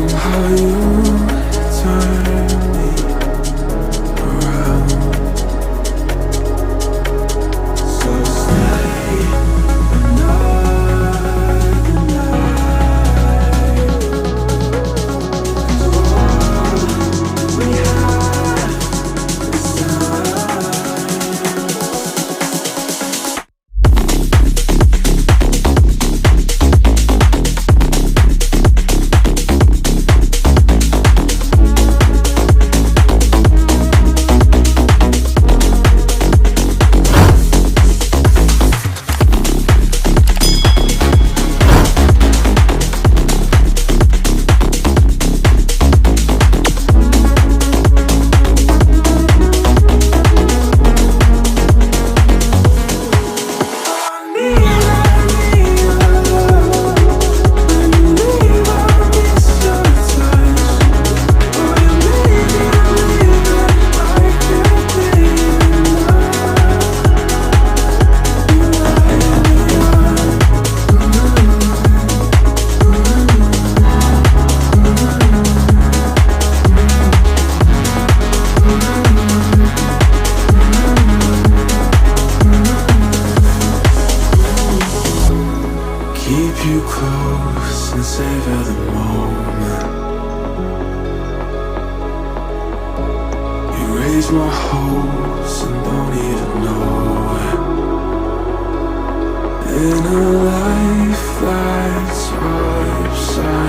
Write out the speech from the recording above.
Somehow you turn me around. So stay another night. 'Cause all we have is time. Keep you close and savor the moment. You raise my hopes and don't even know it. In a life that's upside